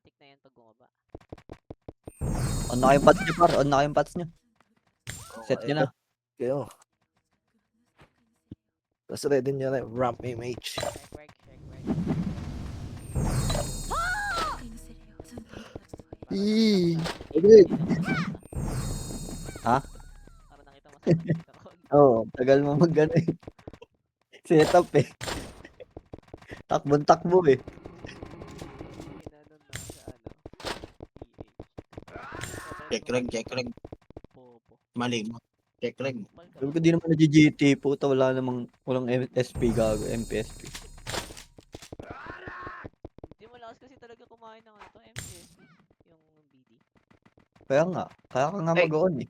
automatic na yan pag bumaba. On na kayong pats nyo, par. On na kayong pats nyo. Set nyo na. Kayo. Tapos ready nyo na yung ramp MH. Check work. Ha? Para nakita mo sa ko. Oo, tagal mo mag-ano eh. Setup eh. Takbon-takbo eh. Inanon na sa Check reg. Popo. Mali mo. Check reg. Sabi ko di naman nag-GT puta, walang SP gago, MPSP. Hindi malakas kasi talaga kumain ng ano to, MPS. Yung BD. Kaya ka nga Ay. mag-on eh.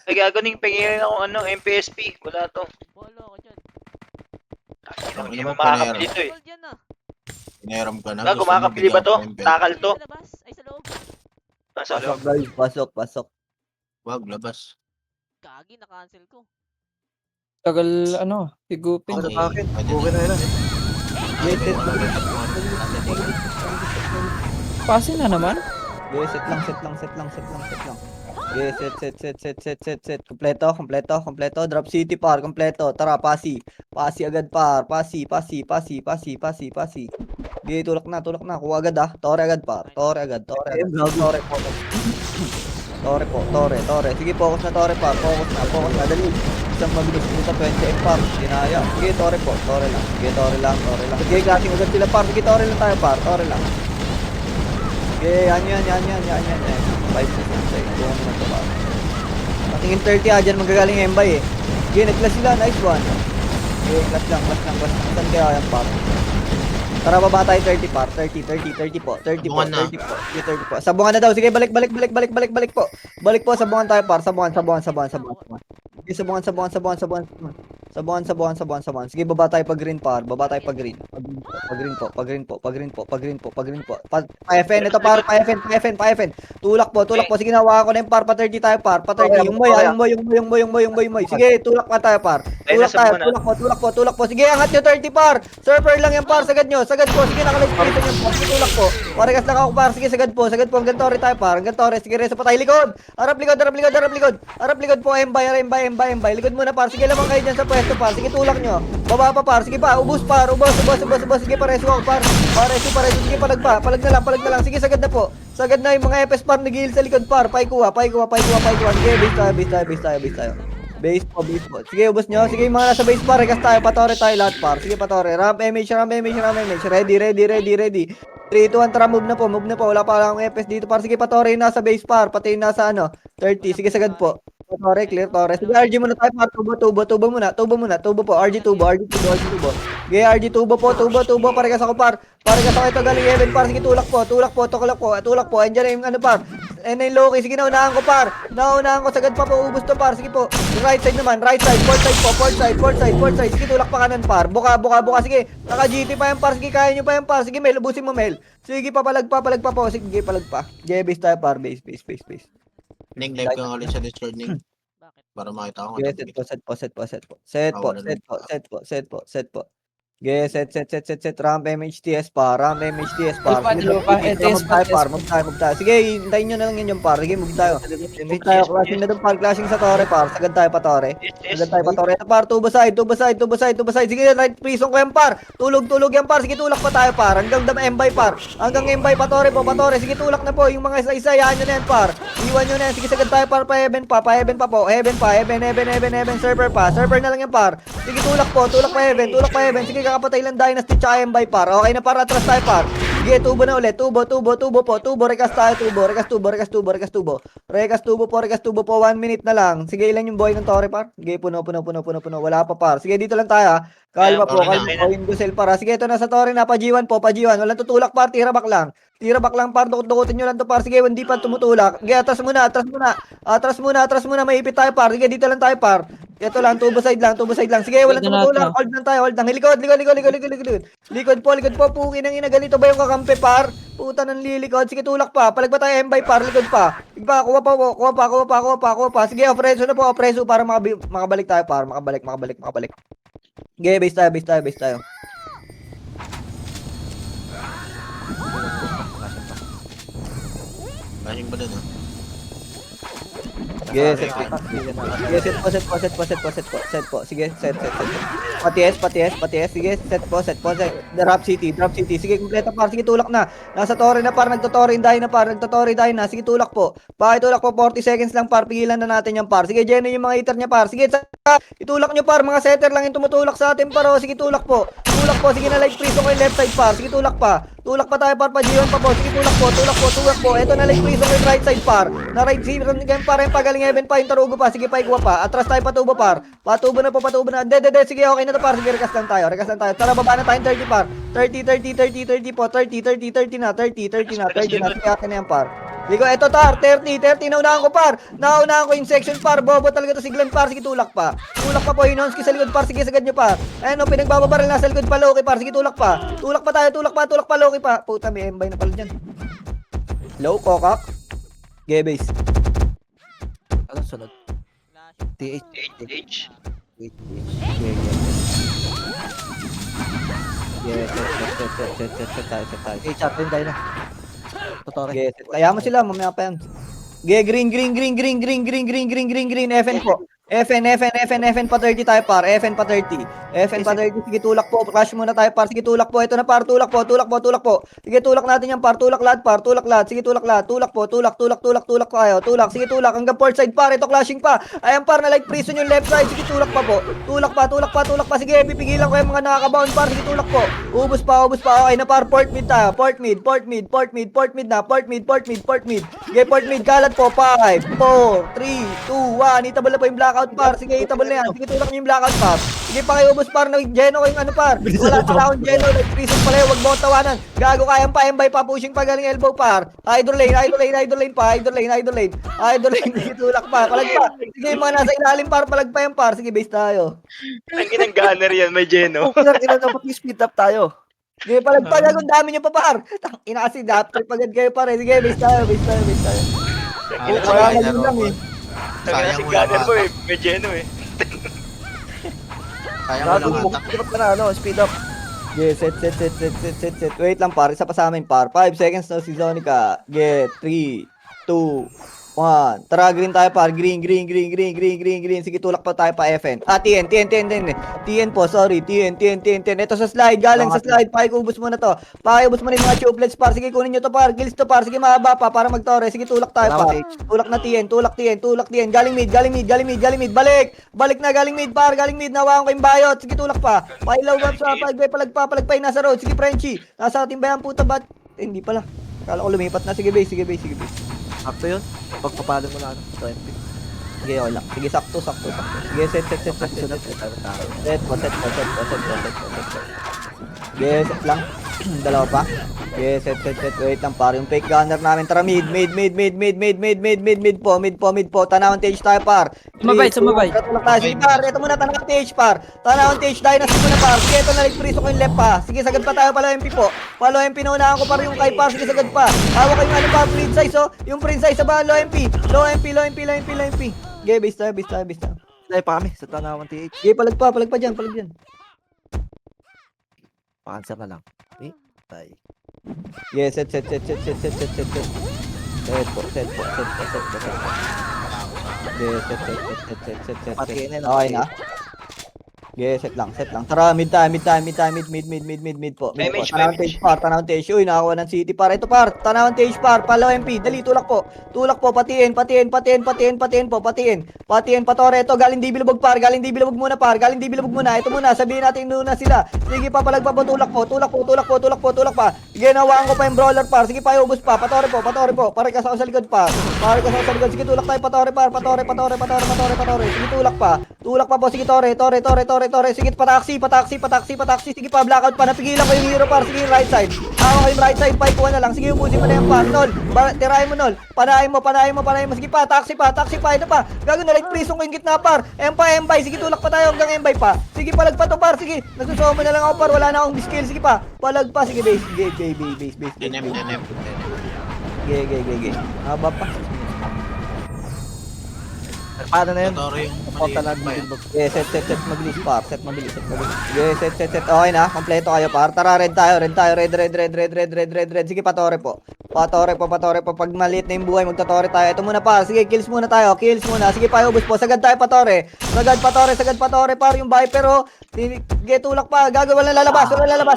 Ay, gagaling pingin ako MPSP. Wala to. Bolo ako dyan. Hindi naman mo makakabili to eh. Gold yan ah. Pinayaram ka na. Gago, Gusto mo makakabili ba to? bigyan ko ng Takal to? Sa labas? Ay, sa loob. Nasa Pasok loob. guys, pasok. Wag, labas. Kagi, na-cancel ko. Tagal, higupin. Ano Okay, sa akin? pwede Okay na yun. Yes, set. Pasin na naman. Yes, set lang. Yes, set. Kompleto. Drop city par, kompleto. Tara, pasi agad par. Pasi. Sige, tulak na. Kuha agad ah. Tore agad par. Tore po. Tore. Sige, focus na tore par. Focus na. Dali. Isang mabilis puta 20 par. Dinaya. Sige, tore po. Tore lang. Sige, klaseng agad sila par. Sige, tore lang tayo par. Tore lang. Sige, yan. 5 seconds sa'yo. Buwan mo na ito par. Patingin 30 dyan magagaling embay eh. Sige, nag-class sila. Nice one. Sige, class lang. Saan kaya yan par? Tara, baba tayo 30 par. 30 po. 30 po. Sabungan na. Sige, 30 po. Sabungan na daw. Sige, balik po. Balik po, sabungan tayo par. Sabungan. Sige, sabungan. Sige, baba tayo pag green par. Pag green po. Pa-FN ito par. Pa-FN. Tulak po. Sige, nawakan ko na yung par. Pa-30 tayo par. Pa-30. Yung boy. Sige, tulak pa tayo par. Tulak po. Sige, angat nyo 30 par. Surfer lang yan par. Sagad po. Sige, nakalag-space yan po. Sige, tulak po. Paregas lang ako par. Sige, sagad po. Hanggang tore tayo par. Sige, reso pa tayo. Likod. Harap likod po. Embay. Likod muna par. Sige, lamang kayo dyan sa pwesto par. Sige, tulak nyo. Baba pa par. Sige pa. Ubus par. Ubus. Sige, pareso ako par. Pareso. Sige, palag na lang. Sige, sagad na po. Sagad na yung mga FS par. Nag-heal sa likod par. Paikuha. Sige, base tayo. Base po. Sige, ubos nyo. Sige, yung mga nasa base par. Rekas tayo. Patore tayo lahat par. Sige, patore. Ramp MH. Ready. 3, 2, 1, tara, move na po. Wala pa lang FS dito par. Sige, patore yung nasa base par. Pati yung nasa 30. Sige, sagad po. Tore, clear, tore. Sige, RG muna tayo par. Tubo muna. Tubo po. RG tubo. Sige, RG tubo po. Parekas ako par. Parekas ako ito galing Evan par. Sige, tulak po. Andiyan na yung par. Yung Loki. Sige, naunahan ko par. Sagad pa po. Ubus to par. Sige po. Yung right side naman. Right side. Port side. Sige, tulak pa kanan par. Buka. Sige, naka-GT pa yan par. Sige, kaya nyo pa yan par. Sige, Mel. Ubusin mo, Mel. Sige, palag pa po. Sige, palag pa. Base tayo par. Base. Ning, live ka nga ulit sa Discord, Ning. Bakit? Para makita ko. Yes, set po. Sige, set. Ramp MHTS pa. ETS Move tayo. Sige, hintayin nyo na lang yun yung par. Sige, move tayo. Clashing na doon par. Clashing sa tore par. Sagad tayo pa tore. Ito par. Tubo side. Sige, right prison ko yan par. Tulog yan par. Sige, tulak pa tayo par. Hanggang embay par. Pa tore po. Sige, tulak na po. Yung mga isa-isa, yahan nyo na yan par. Iwan nyo na yan. Sige, sagad tayo par. Pa-heaven pa po. Heaven. Server pa. Server na lang yan par. Sige, tulak pa heaven. Sige, kakapatay lang Dynasty tsaka Embay par. Okay na par. Atras tayo par. Sige, tubo na ulit. Tubo po. Rekas tayo. Rekas tubo po. 1 minute na lang. Sige, ilan yung boy ng tore par? Sige, puno. Wala pa par. Sige, dito lang tayo. Kalma po. Yung Gusel para. Sige, ito na sa tore na. Pajiwan. Walang tutulak par. Tira back lang par. Dukot-dukotin nyo lang to par. Sige, hindi pa tumutulak. Sige, atras muna. Maipit tayo par. Sige, dito lang tayo par. Ito lang, tubo side lang. Sige, walang tumutulak. Hold lang tayo. Likod po. Puki nang ina. Ganito ba yung kakampi par? Puta ng lilikod. Sige, tulak pa. Palag pa tayo, Embay par. Likod pa. Kuha pa. Sige, opreso na po. Para makabalik tayo par. Makabalik. Sige, base tayo. Flashing ba dun, ah? Yes, set po. Yes, set po. Sige, set. Paties. Sige, set po. Drop city. Sige, kompleto par. Sige, tulak na. Nasa torre na par, nagto-torre na par. Sige, tulak po. Pakitulak po, 40 seconds lang par. Pigilan na natin yung par. Sige, Jenny yung mga hitter niya par. Sige, itulak nyo par. Mga setter lang yung tumutulak sa atin par. Sige, tulak po. Sige na light freeze ko yung left side par. Sige, tulak pa. Tulak pa tayo par, pa-G1 pa po. Sige, tulak po. Ito na light freeze ko yung right side par. Na right side par yung pagaling heaven pa yung tarugo pa. Sige, paigwa pa. Atras tayo patubo par. Patubo na. De. Sige, okay na to par. Sige, rekas lang tayo. Tara, baba na tayong 30 par. 30 po. 30 na. 30 na. Sige, akin na yan par. Ligo, eto tar, 30, naunahan ko par. Naunahan ko yung section par. Bobo talaga to si Glenn par. Sige, tulak pa. Tulak pa po, Hinonski sa likod par. Sige, sagad nyo par. Ayun o, pinagbababaril na sa likod pa, Loki par. Sige, tulak pa. Tulak pa, Loki pa. Puta, may embay na pala dyan. Low, kokak. Gebase. Ano sunod? TH. H. Set. TH atin tayo na. Totoo rin. Yes, kaya mo sila, mamaya pa yan. Green. FN po. FN pa 30 tayo par. FN pa 30. Sige, tulak po. Crash muna tayo par. Sige, tulak po. Ito na par. Tulak po. Sige, tulak natin yan par. Tulak lahat. Sige, tulak lahat. Tulak kayo. Sige, tulak. Hanggang port side par. Ito clashing pa. Ayan par, na light prison yung left side. Sige, tulak pa po. Tulak pa. Sige, pipigilan ko yung mga nakakabound par. Sige, tulak po. Ubus pa. Okay na par. Port mid tayo. Port mid. Sige, port mid. Kalat po. 5, 4, 3, 2, 1. Itabal na po yung blackout par. Sige, itabal na yan. Sige, tulak nyo yung blackout par. Sige, pakiubos par. Nag-geno ko yung ano par. Wala pa akong geno. Nag-prison pala yun. Huwag mo tawanan. Gago, kayang pa. Embay pa. Pushing pa galing elbow par. Idol lane pa. Sige, tulak pa. Palag pa. Sige, mga nasa ilalim par. Palag pa yan par. Sige, base tayo. Ang ginang gunner yan, may Geno. Ina dapat speed up tayo. Sige, palag pa. Gago, dami nyo pa par. Ina kasi dapat pagad kayo par. Sige, base tayo. Sayang lang eh. Ang si mo gunner lang ko eh, may Geno eh. Sayang mo lang atak. Speed up ka na, speed up. Yeah, set. Wait lang par, isa pa sa amin par. 5 seconds na si Zonica. Get 3, 2, 1. Tara, green tayo par. Green. Sige, tulak pa tayo pa FN. TN po, sorry. TN. Ito sa slide, galing sa slide. Pakiubos mo na to. Pakiubos mo na yung mga tubeplets par. Sige, kunin nyo to par. Kills to par. Sige, mahaba pa para mag-tore. Sige, tulak tayo par. Tulak na TN. Galing mid. Balik na, galing mid par. Nawakan ko yung bayot. Sige, tulak pa. Pailaw up sa palag pa yung nasa road. Sige, Frenchie. Nasa ating bayan puta bat. Hindi pala. Kala ko lumipat na. Sige, base. Sakto yun. Pagpapalo mo na, 20. Sige, okay lang. Sige, sakto. Sige, set. Set po. Sige, set lang. Dalawa pa. Sige, set. Wait lang, par. Yung fake gunner namin. Tara, mid po. Tanawang TH tayo, par. Sumabay. Tulak tayo. Sige, par. Ito muna, tanawang TH, par. Tanawang TH, dynasty muna, par. Sige, ito na, freeze ko yung left pa. Sige, sagad pa tayo, palo MP po. Palo MP, naunahan ko par yung kay par. Sige, sagad pa. Hawak kayo ano pa, print size, oh. Yung print size sa ba, low MP. Okay, base tayo. Tayo pa kami sa Tanawan TH. Okay, palag pa dyan. Pa-answer na lang. Tayo. Yeah, set. Set po. Yeah, set. Pati na. Okay na. Yeah, set lang. Tara, mid po. May mage. Tanawang Tage. Uy, nakakuha ng city par. Ito par, Tanawang Tage par. Palaw MP. Dali, tulak po, patiin. Patore. Ito, galing di bilubog par. Galing di bilubog muna. Ito muna, sabihin natin muna sila. Sige pa, palag pa po, tulak pa. Sige, nawakan ko pa yung brawler par. Sige pa, ubos pa. Patore po. Pare ka sa likod pa. Sige, tulak tayo, patore par. Patore. Sige, tulak pa po. Sige, tore. Sige, pataksi. Sige pa, blackout pa. Napigilan ko yung hero par. Sige, yung right side. Hawa ko yung right side. Paikuha na lang. Sige, ubusin mo na yung par. Nol. Tirahin mo, Nol. Panahin mo. Sige pa, taksi pa. Ito pa. Gago na like prison ko yung gitna par. Embay. Sige, tulak pa tayo hanggang embay pa. Sige, palag pa to par. Sige, nagsusumo na lang ako par. Wala na akong skill. Sige pa. Palag pa. Sige, base. Base. NM. Haba pa. Paano na yun? Totoro yung Porta na bilog. Sige, set, mabilis par, set mabilis. Sige, set. Okay na, kompleto kayo par. Tara, red tayo, red. Sige, patore po. Patore po. Pag maliit na yung buhay, magtatore tayo. Ito muna par, sige, kills muna tayo, Sige, paubos po, sagad tayo patore. Sagad patore par, yung Viper oh. Sige, tulak pa, gagawin lang lalabas.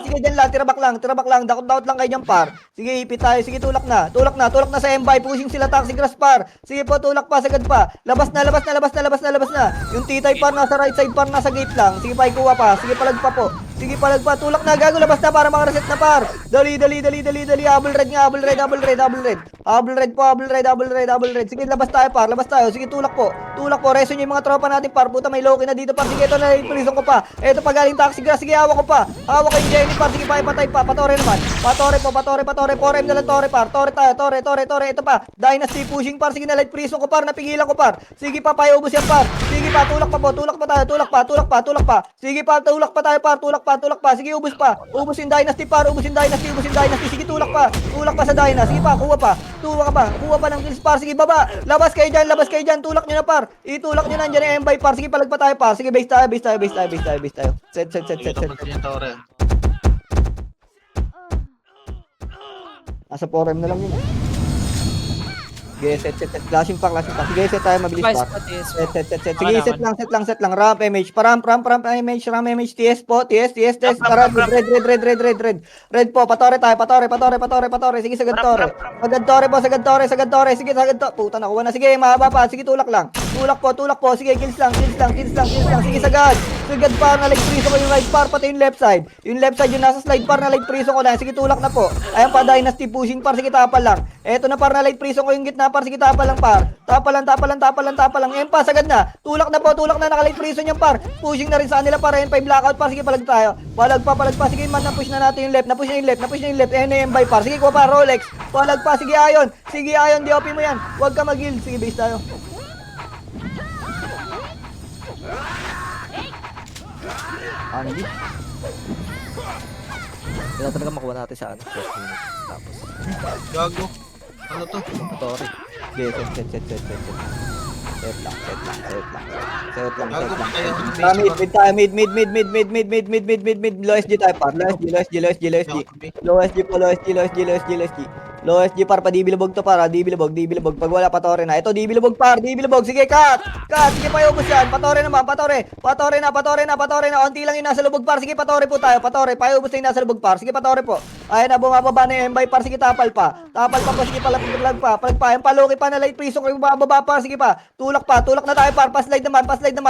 Sige, dyan lang, tirabak lang. Dakot lang kayo dyan par. Sige, ipit tayo, sige, tulak na sa M-Buy, pushing sila, taxi grass par. Sige po, tulak pa, sagad pa. Labas na. Yung titay par nasa right side par, nasa gate lang. Sige pa, ikuha pa. Sige, palag pa. Tulak na, gago, labas na para makareset na par. Dali. Habol red. Habol red. Sige, labas tayo. Sige, tulak po. Reso nyo yung mga tropa natin par. Puta, may Loki na dito par. Sige, ito na, prison ko pa. Ito pa galing taxi grass. Sige, hawak ko pa. Hawak ko yung Jenny par. Sige, patay pa. Patore naman. Patore. Porem na lang tore par. Tore tayo. Tore. Ito pa. Dynasty pushing par. Sige na, light prison ko par. Napigilan ko par. Sige pa, paubos yan par. Sige pa, tulak pa. Tulak pa. Sige pa, tulak pa tayo par. Tulak pa. Sige, ubos pa. Ubos yung Dynasty par. Ubos yung Dynasty. Sige, tulak pa sa Dynasty. Sige pa, kuha pa. Kuha pa ng kills par. Sige, baba. Labas kayo dyan. Tulak nyo na par. Itulak nyo na dyan yung M-Buy par. Sige, palag pa tayo par. Sige, base tayo. Set. Ito pa yung tore. Nasa forum na lang yun. Sige, set. Flashing pa. Sige, set tayo, mabilis Guys, pa. pati is. Set. Sige, set lang. Ramp image. Ramp image. TS po. TS. Tara, red po. Patore tayo. Patore. Sige, sagad tore. Sagad tore. Sige, sagad to. Puta, nakuha na. Sige, mahaba pa. Sige, tulak lang. Tulak po. Sige, kills lang. Sige, sagad. Sagad par na light prison ko yung right par, pati yung left side. Yung left side, yung nasa slide par na light prison ko na. Sige, tulak na po. Ayan pa, Dynasty pushing par. Sige, tapal lang. Eto na par na light prison ko yung gitna par. Sige, tapal lang par. Tapal lang. Ayan pa, sagad na. Tulak na, naka-light prison yung par. Pushing na rin sa kanila para ayan pa yung blackout par. Sige, palag tayo. Palag pa. Sige, man, na-push na natin yung left. Napush na yung left. Ayan na yung by par. Sige, kuha pa, Rolex. Palag pa. Sige, ayon. DOP mo yan. Huwag ka mag-heal. Sige, base tayo. Andy. Kaya talaga makuha natin sa ano. First minute. Tapos. Gago. Ano to? Sorry. Sige, set. Set lang. Gago pa kayo. Mid. Low SG tayo par. Low SG. Low SG par pa, di bilubog to para, di bilubog. Pag wala, patore na. Ito, di bilubog par, di bilubog. Sige, cut. Sige, paubos yan. Patore naman, patore na. Onti lang yung nasa lubog par. Sige, patore po tayo. Paubos na yung nasa lubog par. Sige, patore po. Ayun na, bumababa na yung M-Buy par. Sige, tapal pa. Sige, palag pa. Yung paloki pa na light prison ko yung bumababa par. Sige pa. Tulak na tayo par. Paslide naman.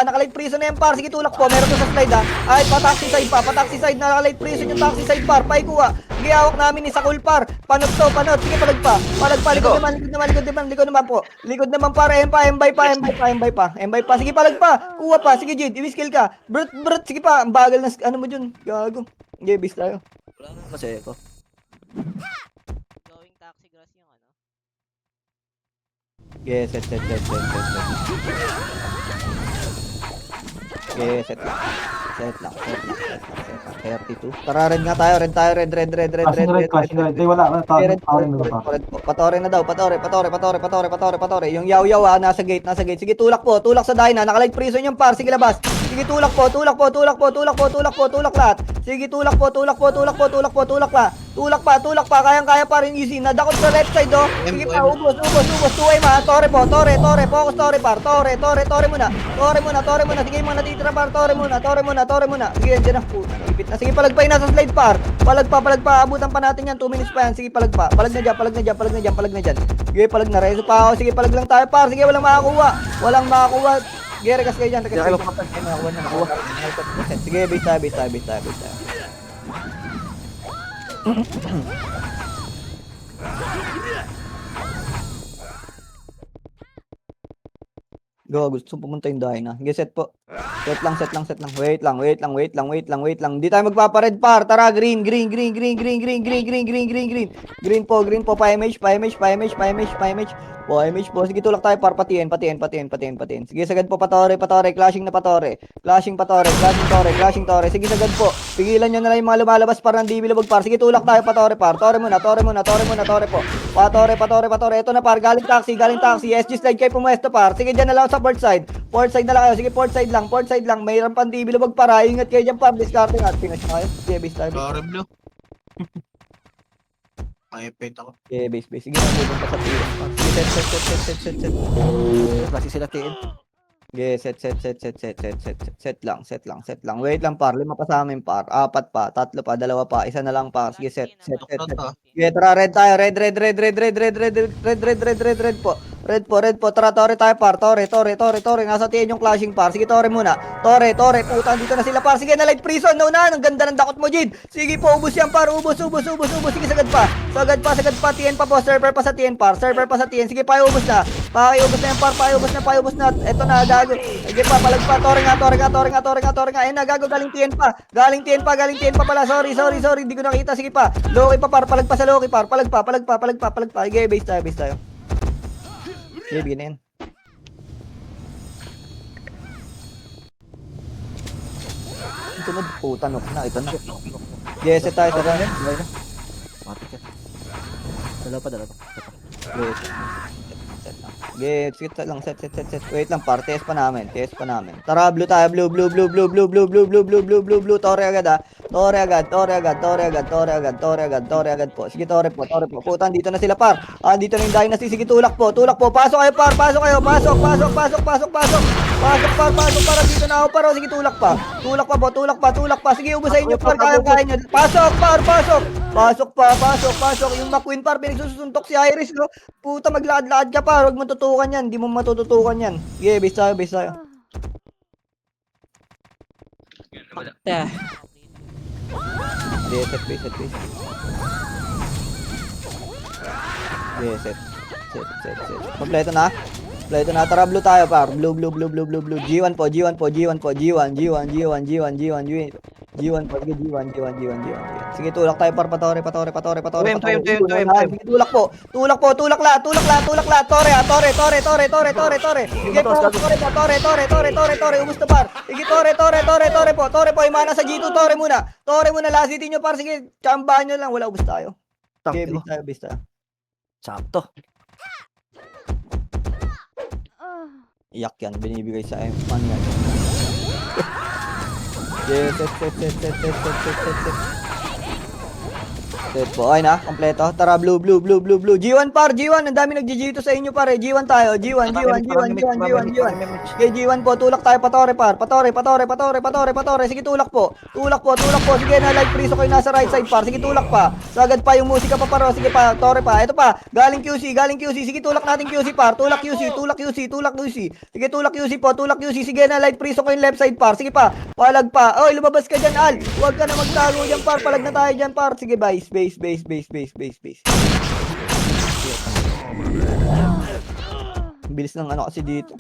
Naka-light prison na yung par. Sige, tulak po. Meron to sa slide ha. Ay, pataxi side. Naka-light prison yung taxi side par. Paikuha. Sige, hawak namin ni Sakul par. Panot. Sige, palag pa. Likod naman po. Likod naman par. M-Buy pa. Sige, palag pa. Kuha pa. Sige, Jid. I-skill ka. Brut. Sige pa. Ang bagal na, ano mo dyan. Gago. Okay, bis tayo. Wala naman masaya ko. Going taxi grass yung ano. Okay, set. Okay, set lang. 32. Tara, red nga tayo. Red. Wala. Patore na daw. Patore. Yung yaw nasa gate. Sige, tulak po. Tulak sa Dyna. Naka-light prison yung par. Sige, labas. Sige, tulak po. Tulak lahat. Sige, tulak pa. Kayang-kaya pa rin easy. Nadakot sa left side, oh. Sige pa, ubos. 2 ma. Tore po. Focus tore par. Tore muna. Sige, mga natitira par. Tore muna. Sige, dyan na. Ipit na. Sige, palag pa yung nasa slide par. Palag pa. Abutan pa natin yan. 2 minutes pa yan. Sige, palag pa. Palag na dyan. Sige, palag na. Reso pa ako. Sige, palag lang tayo par. Sige, walang makakuha. Sige, rekas kayo dyan. Nakuha. Sige, base tayo. Go, gusto pumunta yung Dyna. Sige, set po. Set lang. Wait lang. Di tayo magpapared par. Tara, green. Green po. Pa-image. Po. Sige, tulak tayo par. Patiin. Sige, sagad po. Patore. Clashing tore. Sige, sagad po. Pigilan nyo na lang yung mga lumalabas par ng DB lubog par. Sige, tulak tayo. Patore par. Tore muna. Tore po. Patore. Ito na par. Galing taxi. SG slide kayo pumuesto par. Sige, dyan na lang sa port side. Port side na lang kayo. Sige, port side lang. Port side lang. Mayroon pang TV lubag para. Ingat kayo dyan, par. Discarding at finish na kayo. Sige, base tayo. Sorry, Blue. May effect ako. Sige, base. Sige, nabubong pa sa TV. Sige, set. Kasi sila tiin. Sige, set lang. Wait lang, par. 5 pa sa amin, par. 4 pa. 3 pa. 2 pa. Isa na lang, par. Sige, set. Sige, tara, red tayo. Red po. Red po. Tara, Tore tayo, par. Tore. Nasa tiyan yung clashing, par. Sige, Tore muna. Tore. Puta, dito na sila, par. Sige, na light prison. Naunahan. Ang ganda ng dakot mo, Jid. Sige po, ubus yan, par. Ubus. Sige, sagad pa. Tiyan pa po. Server pa sa tiyan, par. Sige, pakiubos na. Pakiubos na yan, par. Pakiubos na. Eto na, gago. Sige pa, palag pa. Tore nga. Ayun na, gago. Galing tiyan pa pala. Sorry. Hindi ko nakita. Sige pa. Loki pa, par. Palag pa sa Loki, par. Palag pa. Sige, base tayo. Okay, bigyan na yan. Sunod, puta, nok na. Ito na. Yes, tayo. Tara. Matik yan. Dalawa pa. Yes. Set lang. Wait lang, par. TS pa namin. Tara, blue tayo. Blue. Tore agad, ha. Tore agad po. Sige, Tore po. Putan, dito na sila, par. Dito na yung dynasty. Sige, tulak po. Pasok kayo, par. Pasok. Pasok, para dito na ako, par. Sige, tulak pa. Tulak pa. Sige, ubusahin nyo, par. Kaya nyo. Pasok, par. Pasok. Yung McQueen, par. Pinagsusuntok si Iris, no? Puta, maglakad-lakad ka, par. Huwag mo tutukan yan. Hindi mo matututukan yan. Sige, base tayo. Yeah. Set. Set. Kompleto na. Tara, blue tayo, par. Blue. G1 po. G1 po. Sige, tulak tayo, par. Patore. Sige, tulak po. Tulak la. Tore. Sige po, Tore. Ubus na, par. Sige, Tore po. Imana sa G2, Tore muna. Last hit nyo, par. Sige, chambahan nyo lang. Wala, ubus tayo. Okay, base tayo. Sakto. Iyak yan, binibigay sa fan yan. Yes, set po. Okay na, kompleto. Tara, blue. G1, par. Ang dami nag-G2 sa inyo, pare. G1 tayo. G1. Okay, G1 po. Tulak tayo, patore, par. Patore. Sige, tulak po. Sige, na light freeze kayo nasa right side, par. Sige, tulak pa. Sagad pa yung musika pa, paro. Sige pa, Tore pa. Ito pa. Galing QC. Sige, tulak natin QC, par. Tulak QC. Sige, tulak QC po. Sige, na light freeze ko yung left side, par. Sige pa. Palag pa. Oy, lumabas ka dyan, Al. Huwag ka na magtago dyan, par. Palag na tayo dyan, par. Sige, base. Bilis ng ano kasi dito.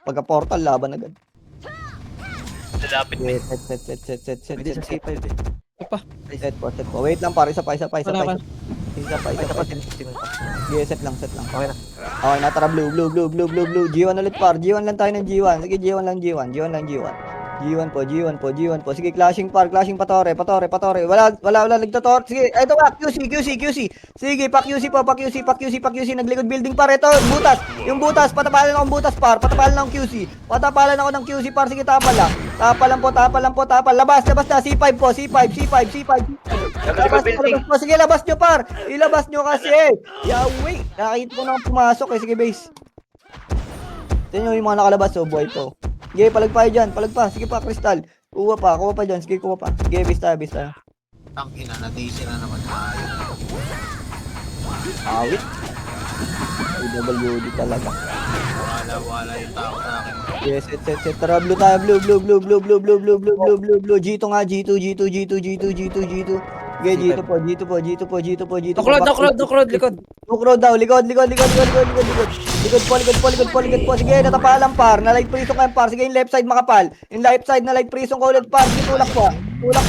Pagka portal, laban agad. Lalapit mo. Set. Pwede sa C5 eh. Set po. Wait lang, par. Isa pa. Wala. Sige, set lang. Okay na. Okay, natara blue. G1 ulit, par. G1 lang tayo ng G1. Sige, G1 lang. G1 po. Sige, clashing pa, Tore. Wala nagtotor. Sige, ito pa, QC. Sige, pa QC. Naglikod building, par. Ito, butas. Yung butas, patapalan ako ng butas, par. Patapalan ako ng QC, par. Sige, tapal lang. Labas na. C5 po. Sige, labas nyo, par. Ilabas nyo kasi. Yawi. Nakakita ko na pumasok, eh. Sige, base. Tignan nyo yung mga nakalabas, oh, boy to. Sige, palag pa dyan. Sige pa, Crystal. Kuha pa dyan. Sige, kuha pa. Sige, base tayo. Ang ina, na-DC na naman tayo. Awit. AWD talaga. Wala yung tao sa akin. Yes, set. Tara, blue tayo. Blue. G2 nga, G2. Sige, G2 po. Dukrod, likod. Dukrod daw, likod. Likod po. Sige, natapalan, par. Na light prison kayo, par. Sige, yung left side makapal. Yung left side na light prison ko ulit, par. Sige, tulak pa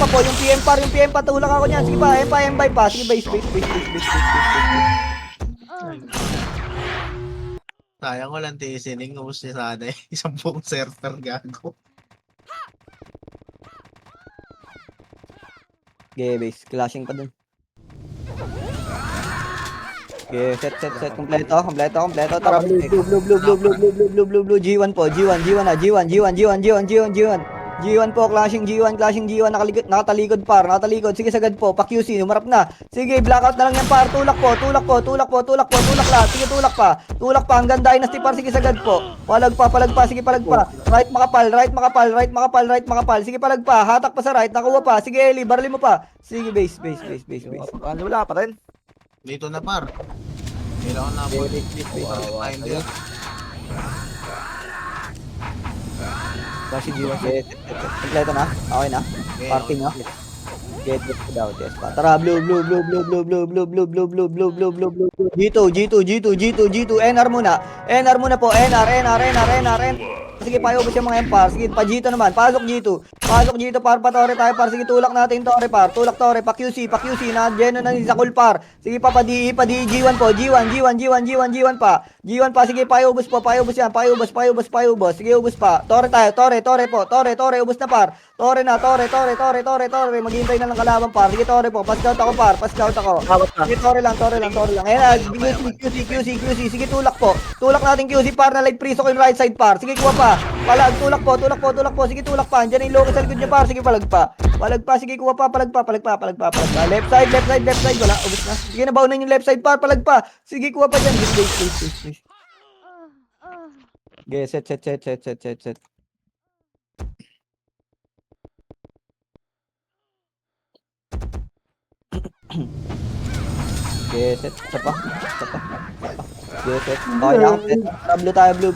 po. Yung PM, par. Tulak ako niyan. Sige pa, M5 pa. Sige, base. Sayang ko lang tisining. Ubus niya sana eh. Isang buong server gago. Sige, base. Clashing pa dun. Okay, set. Kompleto. Tara, blue. G1 po, G1 po, clashing G1, nakatalikod par, sige sagad po, pa-QC, humarap na. Sige, blackout na lang yan par, tulak lahat, sige tulak pa, hanggang dynasty par, sige sagad po. Palag pa, sige palag pa. Right makapal, sige palag pa, hatak pa sa right, nakuha pa, sige Eli, barali mo pa. Sige, base. Ano, wala pa rin. Dito na par. Kailangan na po. Time din. Kasi G1. Kompleto na, okay na, parking na. Get it daw, yes pa. Tara, blue. G2. NR muna po. NR. Sige, paubos yung mga empar. Sige, pa G2 naman. Pasok G2, par pa Tore tayo par. Sige, tulak natin Tore par. Tulak Tore, pa QC. Na Geno na sa cool par. Sige pa DE, G1 po. G1 pa. G1 pa, sige, paubos yan. Paubos. Sige, ubos pa. Tore tayo, Tore po. Tore, ubos na par. Tore. Maghihintay na lang kalaban par. Sige, Tore po. Pass-out ako par. Sige, Tore lang. Ayan, QC. Sige, tulak po. Tulak natin QC par na light freeze ako yung right side par. Sige, kuha pa. Palag, tulak po. Sige, tulak pa. Andiyan yung Loki sa likod niya par. Sige, palag pa. Sige, kuha pa. Palag pa. Left side. Wala, ubos na. Sige, nabaunan yung left side par. Palag pa. Sige, kuha pa dyan. Base. Okay, set. Okay, set. Isa pa. Okay, set. Okay na. Blue tayo. Blue.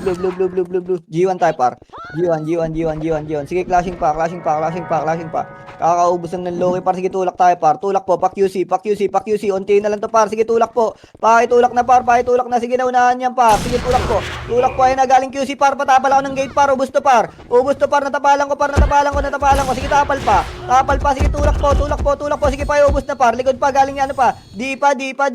G1 tayo par. G1. Sige, clashing pa. Kakaubos lang ng Loki par. Sige, tulak tayo par. Tulak po. Pa QC. Unti na lang to par. Sige, tulak po. Pakitulak na par. Sige, naunahan yan par. Sige, tulak po. Ayun na, galing QC par. Patapal ako ng gate par. Ubus to par. Natapalan ko. Sige, tapal pa. Sige, tulak po. Sige, paubos na par. Likod pa. Galing ano pa. Di pa. Di pa.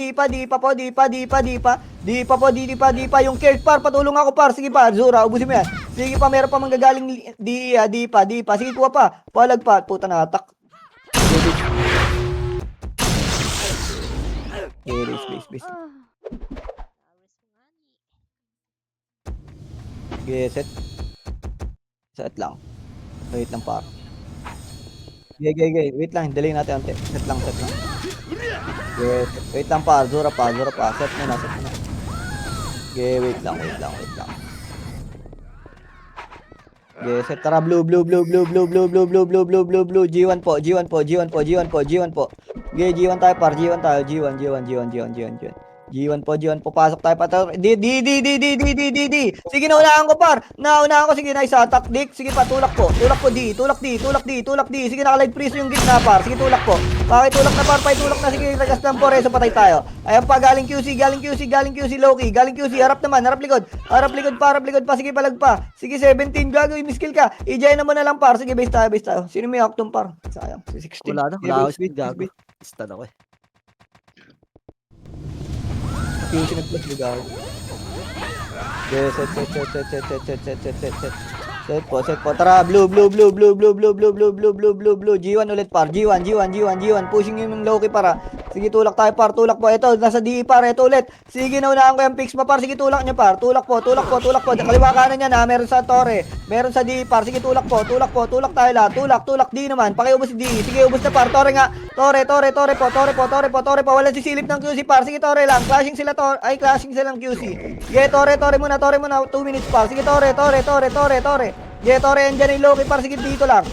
Yung Kirk par. Patulong ako par. Sige pa. Zura. Ubusin mo yan. Sige pa. Meron pa manggagaling di pa. Sige, kuha pa. Palag pa. Puta na atak. Base. Okay, set lang. Wait lang par. Wait lang, delay natin ante. Set lang. Okay, wait lang par, Zura pa. Set na. Okay, wait lang. Okay, set. Tara, blue. G1 po. Okay, G1 tayo par. G1 po, pasok tayo pa. Di. Sige, naunahan ko par. Sige, nice attack, Dick. Sige pa, tulak po, di. Sige, naka-light freeze yung gitna par. Sige, tulak po. Pakitulak na par, tulak na. Sige, ragas ng Poreso, patay tayo. Ayan pa, galing QC, Loki. Galing QC, harap likod pa. Sige, palag pa. Sige, 17, gago, miskill ka. I-jay na mo na lang par. Sige, base tayo. Sino may Octum par? Sayang, 16. Wala ako speed gago. Stun ako eh. QC nag-plus ligaw. Okay, set po. Tara, blue. G1 ulit par. G1. Pushing yung Loki para. Sige, tulak tayo par. Tulak po. Ito, nasa DE par. Ito ulit. Sige, naunahan ko yung fix pa par. Sige, tulak niya par. Tulak po. Kaliwa kanan niya na. Meron sa Tore. Meron sa DE par. Sige, tulak po. Tulak tayo lahat. Tulak. D naman. Pakiubos si DE. Sige, ubos na par. Tore nga. Tore po. Wala sisilip ng QC par. Sige, Tore lang. Clashing silang QC. Sige, Tore muna. 2 minutes par. Sige, Tore. Yeah, Tore, andyan yung Loki par. Sige, dito lang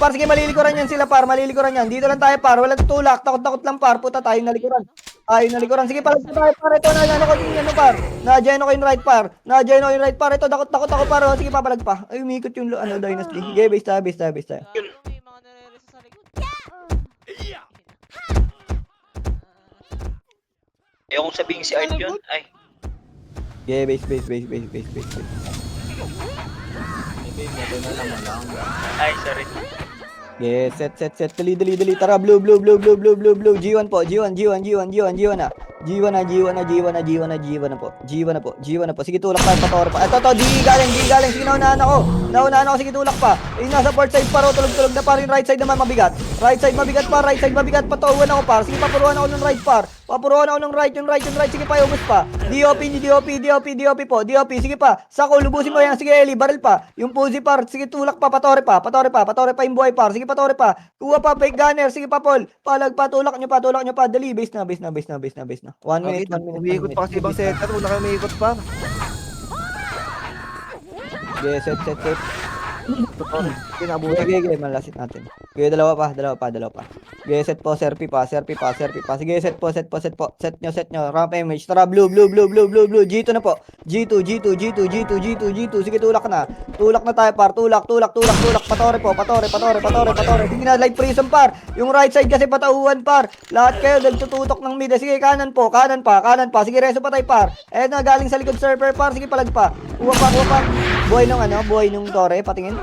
par. Sige, malilikuran yan sila par. Dito lang tayo par. Walang tutulak. Takot lang par. Puta, tayo nalikuran. Sige, palag tayo par. Ito, na-jano ko yung par. Na-jano ko yung right par. Ito, takot ako par. Sige, papalag pa. Ay, umikot yung dynasty. Okay, base tayo. May mga nare-resa sa likod. Ayokong sabihin si Art yun. Ay, Okay, base. ay, sorry. Okay, set. Dali. Tara, blue. G1 po. G1 na. G1 na po. Sige, tulak tayo pa Tore pa. Ito, D galing. Sige, naunahan ako. Sige, tulak pa. Nasa port side pa. Tulog na pa rin. Right side naman mabigat. Right side mabigat pa. Patuwan ako par. Sige, papuruan ako ng right par. Papuruan ako ng right, yung right. Sige pa, ubos pa. DOP po. DOP, sige pa. Sako, lubusin mo yan. Sige, Eli, baril pa. Yung Puzi par, sige, tulak pa, patore pa yung buhay par. Sige, patore pa. Kuha pa, fake gunner. Sige pa, Paul. Palag pa, tulak nyo pa. Dali, base na. 1 minute, 1 minute. Umiikot pa kasi ibang setter. Wala kayo umiikot pa. Okay, set. Kinabuhay. Okay, malasit natin. Okay, dalawa pa. Okay, set po, serpi pa. Sige, set po. Set nyo. Ramp image. Tara, blue. G2 na po. G2. Sige, tulak na tayo, par. Tulak. Patore. Sige na, light prism, par. Yung right side kasi patauhan, par. Lahat kayo, nagtututok ng mid. Sige, kanan pa. Sige, reso pa tayo, par. Eh, na, galing sa likod server, par. Sige, palag pa. Kuha pa. Buhay nung tore, patingin.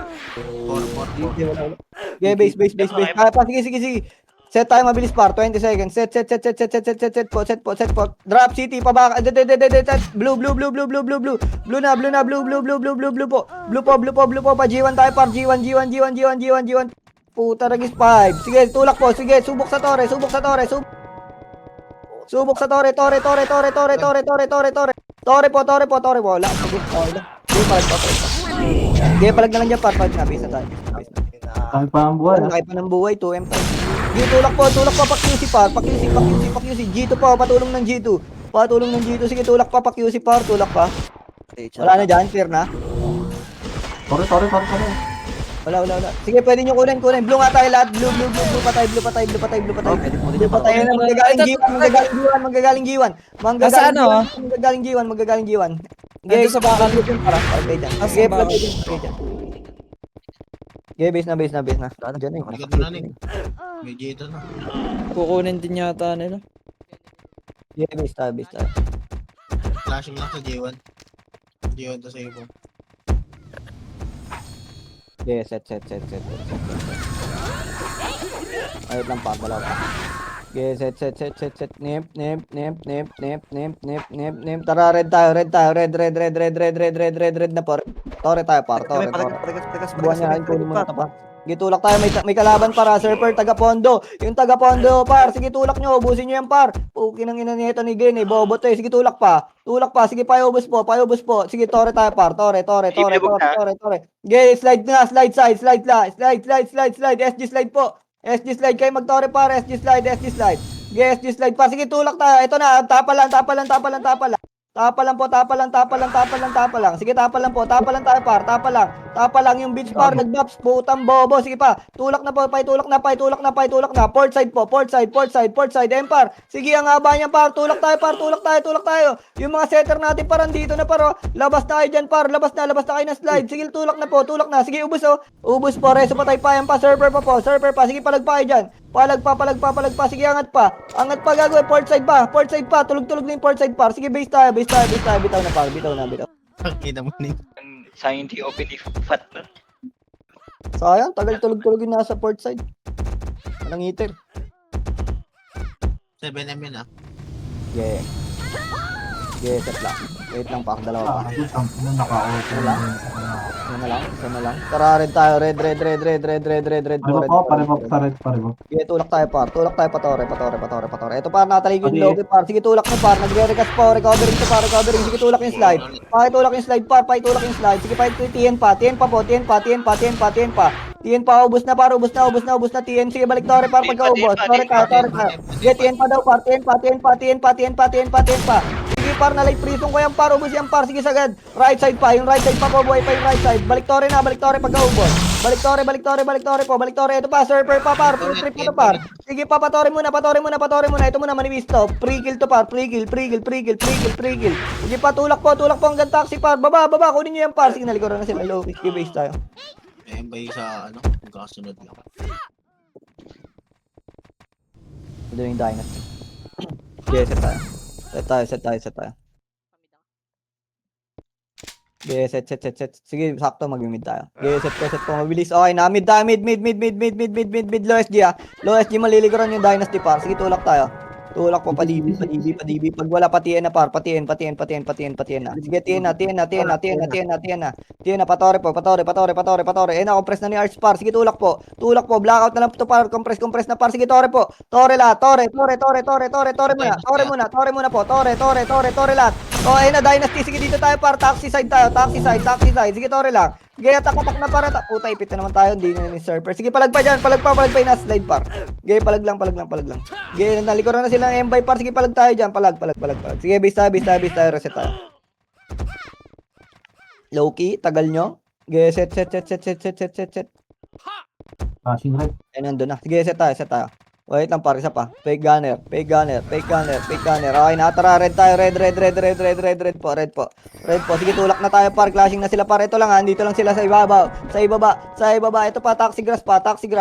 Okay, base. Kaya pa, sige. Set tayo mabilis par, 20 seconds. Set po. Drop city pa ba? Blue na, blue po. Blue po pa, G1 tayo par, G1. Puta, ragis 5. Sige, tulak po, sige, subok sa tore. Tore po. Wala, sige, okay, palag na lang dyan, par. Base na tayo. Kami pa ang buhay. Laki pa ng buhay, 2M5. Tulak po, pa QC par. Pa QC. G2 pa, patulong ng G2. Sige, tulak pa QC par, tulak pa. Wala na dyan, clear na. Sorry. Wala. Sige, pwede nyo kunin. Blue nga tayo lahat. Blue pa tayo. Manggagaling G1. Manggagaling G1. Nandun sa bakal. Okay, dyan. Nasa bakal. Okay, base na. Dyan na yung Likod na rin. May G2 na. Kukunin din yata nila. Okay, base tayo. Flashing lang sa G1. G1 to save mo. Okay, set. Ayot lang pa, dalawa pa. Okay, set. Nip. Tara, red tayo. Red na po. Tore tayo, par. Tore. Buwan niya, kunin mo na ito, par. Sige, tulak tayo. May kalaban para, surfer, taga-pondo. Yung taga-pondo, par. Sige, tulak nyo. Ubusin nyo yan, par. Pukin ang ina nito ni Gene. Bobo to eh. Sige, tulak pa. Sige, payubos po. Sige, tore tayo, par. Tore. Okay, slide na. Slide side. Slide. SG slide po. SG slide kayo magtore, par. SG slide. Okay, SG slide pa. Sige, tulak tayo. Ito na. Tapa lang. Tapa lang. Sige, tapa lang tayo, par. Tapa lang yung beach, par. Nag-buffs. Putang bobo. Sige pa. Tulak na. Port side. Par. Sige, ang haba niya, par. Tulak tayo. Yung mga setter natin, parang dito na, par. Labas na kayo dyan, par. Labas na kayo na slide. Sige, tulak na. Sige, ubus, oh. Ubus po. Reso pa tayo pa. Yan pa. Server pa. Sige, palag pa kayo dyan. Palag pa. Sige, angat pa, gagawin. Port side pa. Tulog na yung port side, par. Sige, base tayo. Bitaw na, par. Bitaw na. Kita mo ni. Sayang hindi open if fat nun. Sayang, tagal tulog yung nasa port side. Walang heater. 7M yun ah. Yeah, set lang. Wait lang, pa. Dalawa pa. Kasi tampo na naka-open. Isa na lang. Tara, red tayo. Red. Paribok sa red. Sige, tulak tayo, par. Patore. Ito, par, nataligid yung lobby, par. Sige, tulak mo, par. Nagre-recast pa. Recovering. Sige, tulak yung slide. Pakitulak yung slide, par. Sige, TN pa. TN pa, ubus na, par. Ubus na, TN. Sige, balik, tore, par. Pagka-ubos. Tore ka. Sige, TN pa daw, par. TN pa. Sige, par, na light prisong ko yan, par. Ubus yan, par. Sige, sagad. Right side pa. Yung right side pa po, buhay pa yung right side. Balik, tore, pagka-ubos. Balik, tore po. Ito pa, surfer pa, par. Full trip ito, par. Sige, pa, patore muna. Ito muna, manibis to. Pre-kill to, par. Pre-kill. Sige pa, tulak po hanggang taxi, par. Baba. Kunin nyo yan, par. Sige, nalikuran na sila. Low. Sige, base tayo. Eh, bay sa magkasunod lang. Ito yung dynasty. Okay, set tayo. Okay, set. Sige, sakto, mag-mid tayo. Okay, set po, mabilis. Okay, na mid tayo, mid. Low SG, ah. Low SG, maliliguran yung dynasty, par. Sige, tulak tayo. Tulak po, padibi. Pag wala, patiin na par, patiin na. Sige, tiin na. Tiin na, patore po. Eh na, compress na ni Arch par. Sige, tulak po. Blackout na lang to par, compress na par. Sige, tore po. Tore lahat, tore muna po. Tore lahat. Oh, ayun na, Dynasty. Sige, dito tayo par, taxi side. Sige, tore lang. Sige, atak na para. Puta, ipit na naman tayo, hindi na ni Surfer. Sige, palag pa dyan, palag pa na slide par. Sige, palag lang. Sige, nalikuran na sila ng M-by par. Sige, palag tayo dyan, palag. Sige, base tayo, reset tayo. Low-key, tagal nyo. Sige, set. Flashing red. Ay, nandun na. Sige, set tayo. Wait lang par, isa pa. Fake gunner. Okay na, tara, red tayo. Red po. Sige, tulak na tayo par. Clashing na sila par. Ito lang, dito lang sila sa ibaba. Ito pa, taxi grass.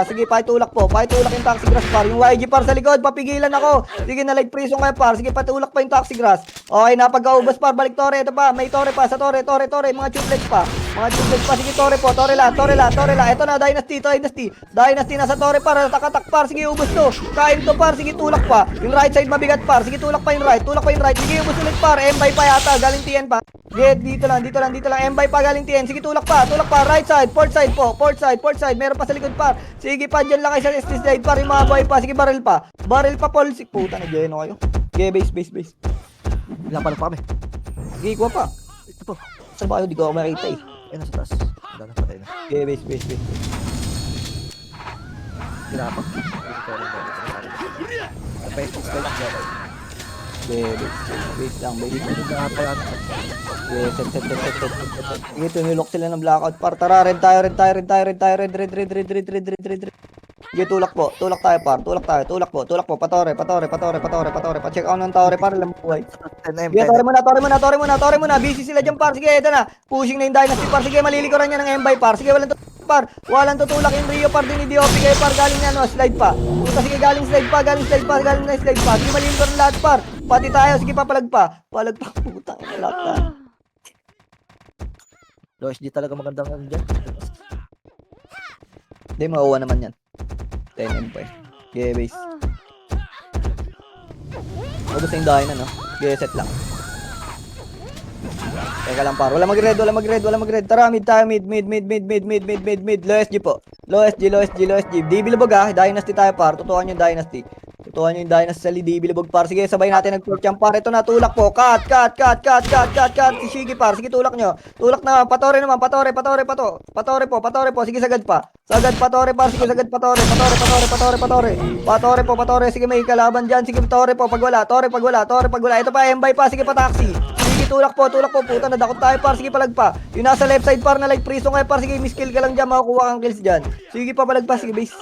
Sige, pakitulak yung taxi grass par. Yung YG par sa likod, papigilan ako. Sige, na like prison kayo par. Sige, patulak pa yung taxi grass. Okay na, pagkaubos par, balik tore. Ito pa, may tore pa, sa tore. Mga tubelets pa. Sige, tore lahat. Ito na, Dynasty. Nasa tore par, takatak par. Sige, ubos to. Kain to par, sige, tulak pa. Yung right side mabigat par. Sige, tulak pa yung right. Sige, ubos ulit par. M-by pa yata, galing TN pa. Sige, dito lang. M-by pa galing TN. Sige, tulak pa. Right side, port side. Meron pa sa likod par. Sige pa, dyan lang kayo sa slide par. Yung mga buhay pa. Sige, barrel pa, Paul. Puta, nagyayano kayo. Sige, base. Ilang pa kami. Sige, kuha pa. Ito po. Saan ba kayo? Di ko ako makita eh. Ayun, nasa taas. Wala na, patay na. Sige, base. Ginapa. Base lang. Ginapa yan. Set. Sige, tunilok sila ng blackout par. Tara, red tayo. Red. Sige, tulak tayo par. Tulak po. Patore. Pacheck out ng tore par. Alam mo buhay. 10M. Sige, tore muna. Busy sila dyan par. Sige, ito na. Pushing na yung Dynasty par. Sige, malilikuran niya ng M-by par. Sige, walang tutulak yung Rio par din ni DOP kayo par. Galing na, slide pa. Puta, sige, galing slide pa. Sige, malilikuran lahat par. Pati tayo. Sige, papalag pa. Puta, lahat pa. Lois, di talaga magandang ano dyan. Hindi, makuha naman yan. 10M pa eh. Okay, base. Ubus na yung dahin na, no? Okay, set lang. Teka lang par. Wala mag-red. Tara, mid tayo. Mid. Low SG po. Low SG. DB lubog Dynasty tayo par. Tutuan yung Dynasty sa DB lubog par. Sige, sabay natin nag-port yan par. Ito na, tulak po. Cut. Si Shigi par. Sige, tulak nyo. Tulak na. Patore naman. Patore po. Sige, sagad pa. Patore par. Sige, sagad patore. Patore. Sige, may kalaban dyan. Sige, tore po. Pag wala. Ito pa, M-by pa. Sige, pataksi. Sige, tulak po. Puta, nadakot tayo par. Sige, palag pa. Yung nasa left side par na like prison kayo par. Sige, miskill ka lang dyan. Makukuha kang kills dyan. Sige, papalag pa. Sige, base.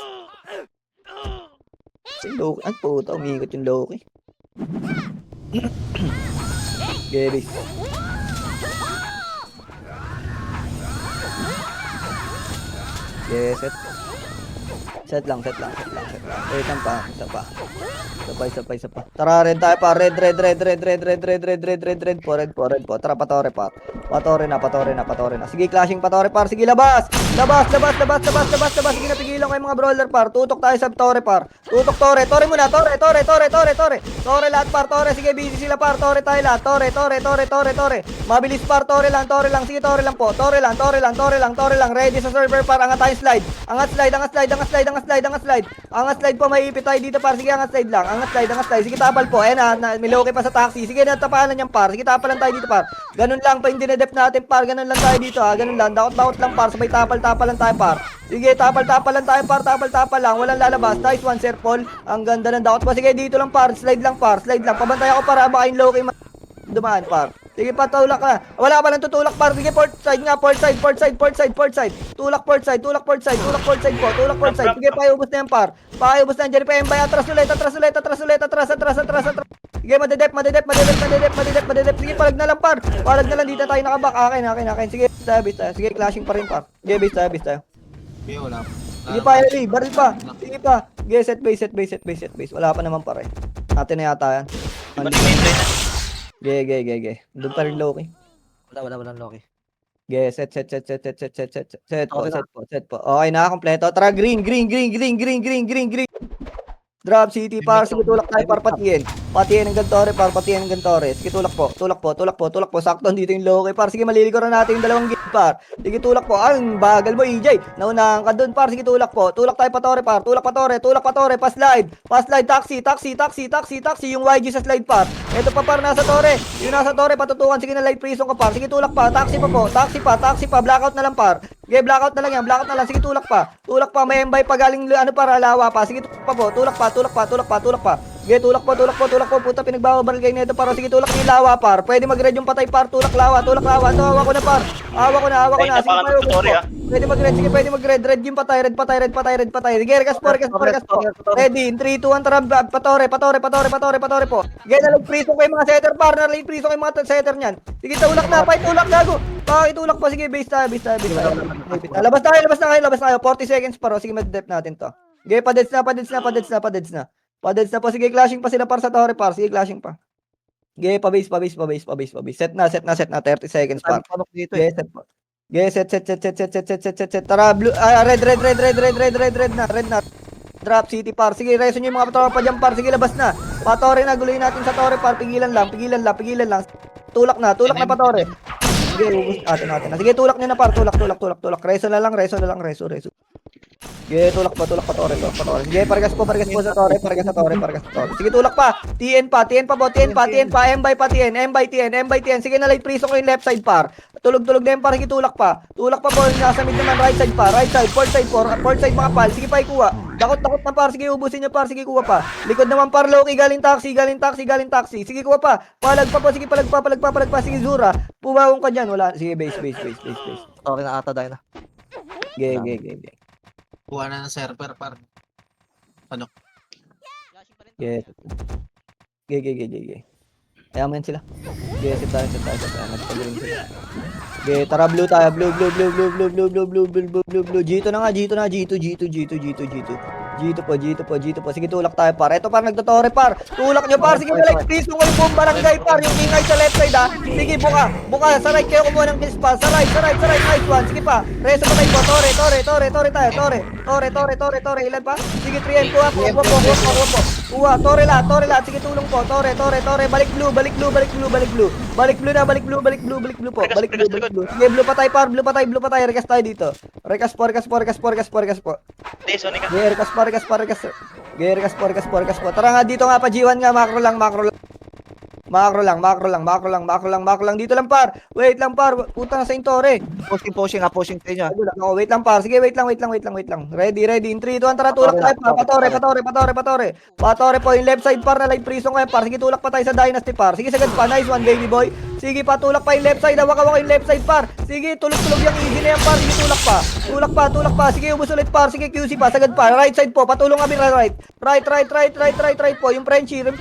Yung Loki. Ang puta, umiikot yung Loki. Okay, base. Okay, set lang. Wait lang pa. Isa pa. Tara, red tayo pa. Red po. Tara, patore pa. Patore na. Sige, clashing patore par. Sige, labas. Sige, napigilan kayo mga brawler par. Tutok tayo sa tore par. Tore muna. Tore lahat par. Sige, busy sila par. Tore tayo lahat. Tore. Mabilis par. Tore lang. Sige, tore lang po. Tore lang. Ready sa server par. Angat tayo slide. Angat slide po. May ipit tayo dito par. Sige, angat slide lang. Sige, tapal po. Ayan na. May loke pa sa taxi. Sige, natapalan niyang par. Sige, tapalan tayo dito par. Ganun lang pa yung dinedep natin par. Ganun lang tayo dito Ganun lang. Dakot lang par. Sabay tapalan tayo par. Sige, tapalan tayo par. Tapal lang. Walang lalabas. Nice one, Sir Paul. Ang ganda ng dakot pa. Sige, dito lang par. Slide lang. Pabantay ako para baka yung loke dumaan par. Sige, patulak na. Wala pa lang tutulak par. Sige, port side. Tulak port side po. Sige, paubos na yan par. Diyan pa yung bay. Atras ulit. Sige, madedep. Sige, palag na lang par. Dito tayo nakabak. Akin. Sige, base tayo. Sige, clashing pa rin par. Sige, base tayo. Okay, wala pa. Sige pa, Eli. Baril pa. Sige pa. Sige, set base. Wala pa naman par eh. Natin na yata yan. Ge. Doon pa rin Loki. Walang Loki. Ge, set po. Okay na, kompleto. Tara, green. Drop city par, sige tulak tayo par patiin. Patiin ng Gantore par, patiin ng Gantore. Sige tulak po, tulak po, tulak po, tulak po. Sakto dito yung Loki par. Sige malilikuran natin yung dalawang gate par. Sige tulak po. Ang bagal mo EJ. Naunahan ka doon par. Sige tulak po. Tulak tayo patore par. Tulak patore, tulak patore. Pa-slide. Pa-slide taxi, taxi, taxi, taxi, taxi. Yung YG sa slide par. Ito pa par nasa tore. Yung nasa tore patutukan. Sige na light prison ka par. Sige tulak pa. Taxi pa po. Taxi pa, taxi pa. Blackout na lang par. Okay, blackout na lang yan. Blackout na lang. Sige tulak pa. Tulak pa. May embay pa galing ano para lawa pa. Sige tulak pa po. Tulak pa, tulak pa, tulak pa, tulak pa. Sige, tulak po, tulak po, tulak po. Puta, pinagbabaril kayo nito para sige, tulak yung lawa, par. Pwede mag-red yung patay, par. Tulak lawa, tulak lawa. Ito, hawa ko na, par. Hawa ko na, hawa ko na. Sige, payo, gusto. Pwede mag-red, sige, pwede mag-red. Red yung patay, red patay, red patay, red patay. Sige, rekas po, rekas po, rekas po. Ready, in 3, 2, 1, tara, patore, patore, patore, patore, patore po. Sige, nalag priso kayo mga setter, par. Nalag priso kayo mga setter niyan. Sige, tulak na, pay, tulak, gago. Pakitulak pa, sige, base tayo, base tayo, base tayo. Labas tayo, labas na kayo, labas tayo. 40 seconds, par. Sige, mag-dep natin to. Sige, padeds na, padeds na, padeds na, padeds na. Padeds na po. Sige, clashing pa sila par sa tore par. Sige, clashing pa. Sige, pa-base, pa-base, pa-base, pa-base, pa-base. Set na, set na, set na. 30 seconds par. Panok dito Sige, eh. set po. Sige, set, set, set, set, set, set, set, set, set, set. Tara, blue, red, red, red, red, red, red, red, red na, red na. Drop city par. Sige, reso nyo yung mga tropa dyan par. Sige, labas na. Patore na, guluhin natin sa tore par. Pigilan lang, pigilan lang, pigilan lang. Tulak na patore. Sige, ubus natin natin. Sige, tulak nyo na par. Tulak, tulak, tulak, tulak. Reso na lang, reso na lang, reso, reso. Sige, tulak pa, tore, tulak pa, tore. Sige, pargas po sa tore, pargas sa tore, pargas sa tore. Sige, tulak pa. TN pa po, TN pa, M by pa, TN, M by TN, M by TN. Sige, na light prison ko yung left side par. Tulog-tulog na yung par, sige, tulak pa. Tulak pa po, nasa mid naman, right side pa, right side, fourth side mga pal. Sige pa, ikuha. Dakot na par, sige, ubusin nyo par, sige, kuha pa. Likod naman par, Loki, galing taxi. Sige, kuha pa. Palag pa po, sige, palag pa, sige, Zura. Pumawong ka dyan, wala. Sige, base. Okay na ata dahil na. Ge. Kuha na ng server par. Flashing pa rin to. Yes. Ge. Ayaw mo yan sila. Ge, set tayo. Nagpagaling sila. Ge, tara blue tayo. Blue. G2 na nga, G2 po. Sige, tulak tayo par. Ito par, nagtotore par. Tulak nyo par. Sige, like please kung kayo buong barangay par. Yung ingay sa left side ha. Sige, buka. Sa right kayo kumuha ng kills pa. Sa right. Nice one. Sige pa. Reso pa tayo po. Tore tayo. Tore. Ilan pa? Sige, 3 kuha po. Kuha. Tore lahat. Sige, tulong po. Tore. Balik blue na. Balik blue po. Balik blue. Sige, blue pa tayo par. Rekas tayo dito. Rekas po. Sonic ka. Rekas po. Tara nga dito nga pa G1 nga, macro lang. Macro lang. Dito lang par. Wait lang par. Puta na sa intore. Pushing sa inyo. Ako, wait lang par. Sige, wait lang. Ready. In 3, 2, 1, tara, tulak tayo par. Patore po, yung left side par na light prison kayo par. Sige, tulak pa tayo sa dynasty par. Sige, sagad pa. Nice one, baby boy. Sige pa, tulak pa yung left side. Hawak yung left side par. Sige, tulog yung easy na yan par. Sige, tulak pa. Sige, ubus ulit par. Sige, QC pa. Sagad pa. Right side po. Patulong kami right. Right po. Yung Frenchie. Yung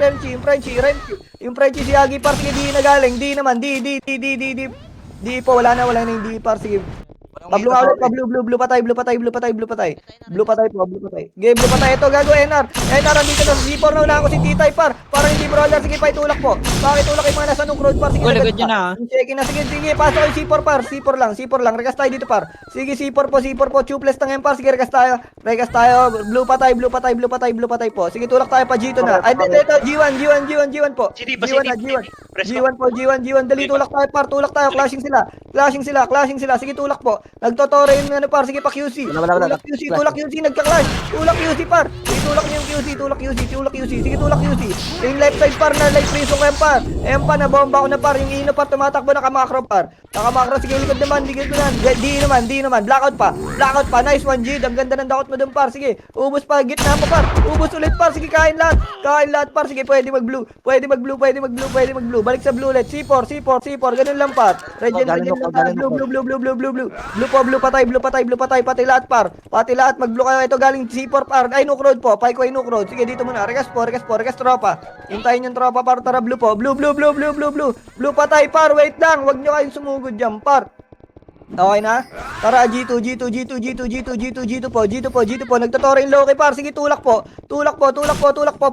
Frenchie si Agi par. Sige, di na galing. Di naman. Di po. Wala na yung di par. Sige. Blue patay. Game, blue patay. Ito, gago, NR, andito na sa C4 na unahan ko si Titay, par. Parang hindi brawler, sige, pa itulak po. Bakit tulak yung mga nasa Nook Road, par. Sige, Wala, good yun na. Checkin na, sige, pasok yung C4, par. C4 lang, rekas tayo dito, par. Sige, C4 po, tubeless na ngayon, par. Sige, rekas tayo. Blue patay po. Sige, tulak tayo pa, G2 na. Ay, ito, G1 po. CD pa, G1, dali, tulak tayo, clashing sila. Sige, tulak po. Nagtotore yung ano par, sige pa QC. Tulak QC, nagka-clash. Tulak QC par. Sige, tulak niyo yung QC. Sige, tulak QC. Yung left side par na light prison ko yan par. Ayan pa, nabomba ko na par. Yung ino par, tumatakbo na kamakro par. Nakamakro, sige, likod naman. Di naman. Blackout pa. Nice one, G. Ang ganda ng dakot mo dun par. Sige, ubus pa, gitna mo par. Ubus ulit par. Sige, kain lahat par. Sige, pwede mag-blue. Balik sa blue ulit. C4. Ganun lang par. Regen lang. Blue patay, pati lahat par. Mag-blue kayo. Ito galing C4 par. Ay, Nook Road po. Pay ko ay Nook Road. Sige, dito muna. Rekas tropa. Hintayin yung tropa par. Tara, blue po. Blue patay par. Wait lang. Wag nyo kayong sumugod dyan par. Okay na? Tara, G2 po. Nagtotore yung Loki par. Sige, tulak po.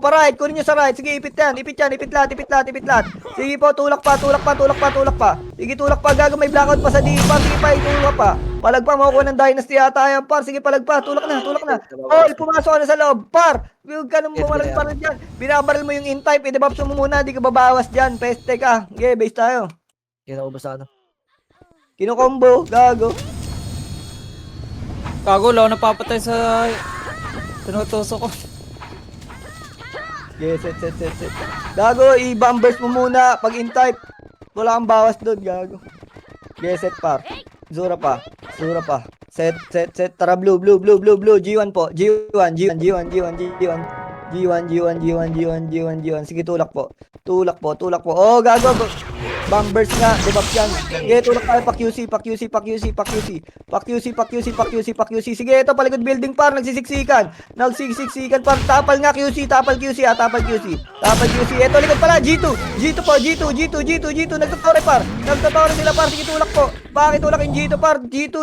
Pa-right. Kunin nyo sa right. Sige, ipit lahat. Sige po, tulak pa. Sige, tulak pa. Gago, may blackout pa sa D par. Sige pa, itulak pa. Palag pa, makukuha ng dynasty yata yan, par. Sige, palag pa. Tulak na. Oh, pumasok ka na sa loob, par. Huwag ka nang bumalag pa rin dyan. Binabaril mo yung in-type. I-debuff mo muna. Di ka babawas dyan. Peste ka. Okay, base tayo. Kinaubos sa ano. Kino-combo. Gago. Gago, lao napapatay sa... Tinutusok ko. Okay, set. Gago, i-bombers mo muna. Pag in-type. Wala kang bawas doon, gago. Okay, set par. Zura pa. Set. Tara, blue. G1 po. G1. Sige, tulak po. Oh, gago. Bombers nga. Debuff yan. Sige, tulak tayo pa QC. Sige, ito, palikod building par. Nagsisiksikan par. Tapal QC. Tapal QC. Ito, likod pala. G2 po. G2. Nagtutore par. Nagtutore sila par. Sige, tulak po. Bakit tulak yung G2 par? G2.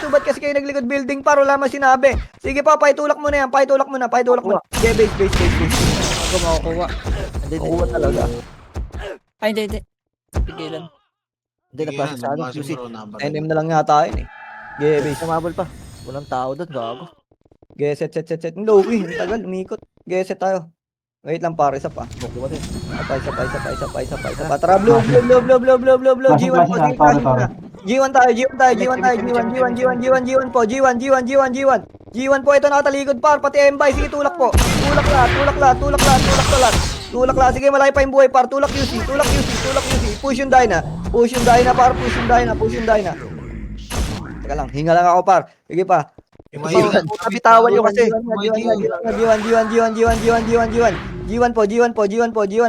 Ba't kasi kayo naglikod building par? Wala man sinabi. Sige pa, paitulak mo na yan. Paitulak mo na. Okay, base. Ako makukuha. Kuha talaga. Ay, hindi. Pigilan. Hindi, nagpasa sa ano. QC. NM na lang yata yun eh. Okay, base. Sumabol pa. Walang tao doon, gago. Okay, set. Low, ang tagal, umikot. Okay, set tayo. Wait lang pare, isa pa. Bukuha din. Isa pa. Tara, blue. G1 po, sige, flashing na. G1 tayo. G1 po. G1 po, ito nakatalikod par, pati M-Buy. Sige, tulak po. Tulak la. Sige, malaki pa yung buhay par. Tulak QC. Push yung Dyna par. Teka lang, hinga lang ako par. Sige pa. Bitawan nyo kasi. G1 po. G1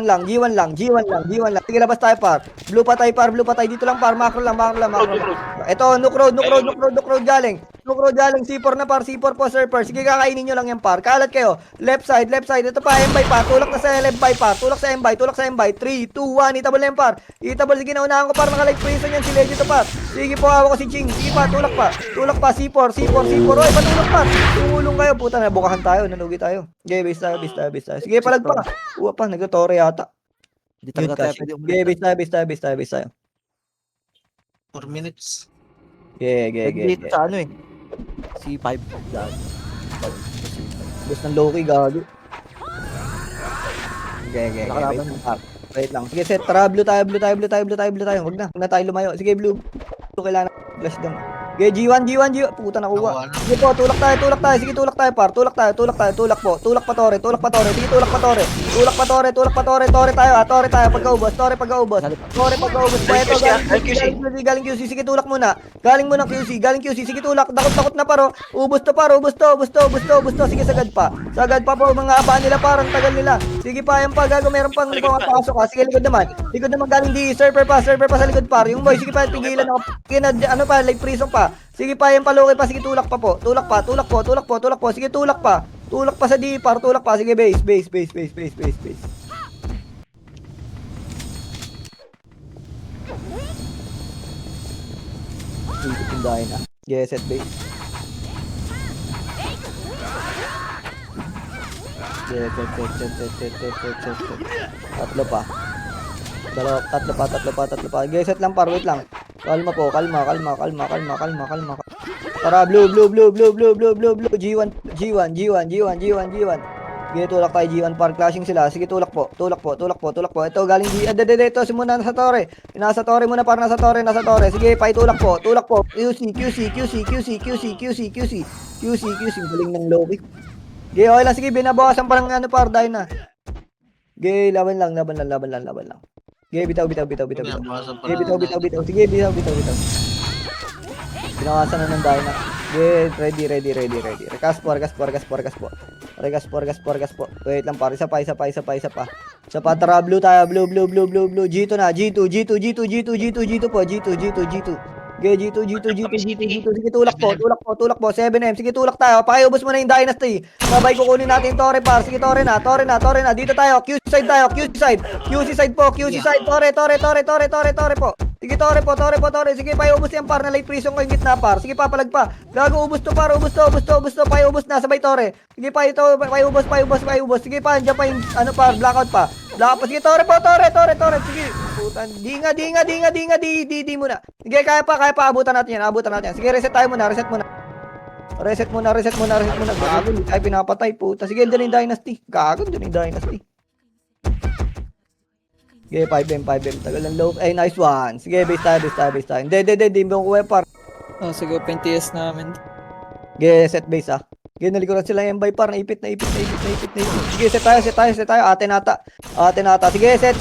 lang. Sige, labas tayo par. Blue pa tayo. Dito lang par. Macro lang. Ito, Nook Road galing. C4 na par. C4 po, Surfer. Sige, kakainin nyo lang yan par. Kalat kayo. Left side. Ito pa, M-Buy pa. Tulak na sa M-Buy pa. Tulak sa M-Buy. 3, 2, 1. Itabol na yan par. Sige, naunahan ko par. Naka-light prison yan. Si Legend to par. Sige po, hawak ko si Ching. Sige pa, tulak pa. C4. Oy, patulak pa. Tumulong kayo. Puta, nabukahan tayo. Nalugi tayo. Okay, base tayo. Sige, palag pa. Uwa pa, nagtutore yata. Hindi talaga tayo pwede Okay, base tayo. 4 minutes. Okay. Dito sa ano eh. C5. Gago. Gusto ng Loki, gago. Okay. Nakalaban. Wait lang. Sige, set. Tara, blue tayo. Huwag na tayo lumayo. Sige, blue. Kailangan flash down. Okay, G1. Puta, nakuha. Sige po, tulak tayo. Sige, tulak tayo, par. Tulak po. Tulak pa tore. Sige, tulak pa tore. Tore tayo. Pagkaubos. Tore pagkaubos. Pa ito, galing QC. Sige, tulak muna. Galing QC. Sige, tulak. Dakot na paro. Ubos to. Sige, sagad pa po. Mga abaan nila, parang tagal nila. Sige pa, yan pa. Gago, meron pang pasok ka. Sige, likod naman galing di. Surfer pa sa likod par. Yung boy, sige pa, pigilan ako. Light prison pa. Sige pa, yan paluki pa. Sige, tulak pa po. Sige, tulak pa. Tulak pa sa D par. Tulak pa. Sige, base. Tindahin na. Yes, set base. Yes, set. Tatlo pa. Tatlo pa. Okay, set lang par. Wait lang. Kalma po. Kalma. Tara, blue. G1. Sige, tulak tayo G1 par. Clashing sila. Sige, tulak po. Ito, galing G. Ito, simula nasa torre. Nasa torre muna par. Nasa torre. Sige, paitulak po. QC. Galing ng Loki. Okay, okay lang. Sige, binabawasan pa ng par. Dyna. Okay, laban lang. Sige, bitaw. Sige, bitaw. Binawasan na ng Dyna. Okay, ready. Rekas po. Wait lang par. Isa pa. Tara, blue tayo. Blue. G2 na. G2 po. G2. Okay, G2. Sige, tulak po. 7M. Sige, tulak tayo. Pakiubos mo na yung Dynasty. Sabay kukunin natin yung Torre par. Sige, Torre na. Dito tayo. QC side po. Torre po. Sige, Torre po. Sige, pakiubos yan par. Na light prison ko yung gitna par. Sige, papalag pa. Gago, ubos to par. Ubos to. Pakiubos na. Sabay Torre. Sige, pakiubos. Sige, pa. Andiyan pa yung, par. Blackout pa. Wala ka pa. Sige, Tore po, Tore. Sige. Putan. Di muna. Sige, kaya pa. Abutan natin yan. Sige, reset muna. Reset muna. Gago, hindi tayo pinapatay, puta. Sige, dyan yung dynasty. Gago, dyan yung dynasty. Sige, 5M. Tagal ng low. Ay, nice one. Sige, base tayo. Hindi mo kuha par. Oh, sige, open TS namin. Sige, set base ah. Sige, nalikuran sila yung by par. Naipit. Sige, set tayo. Ate nata. Sige, set.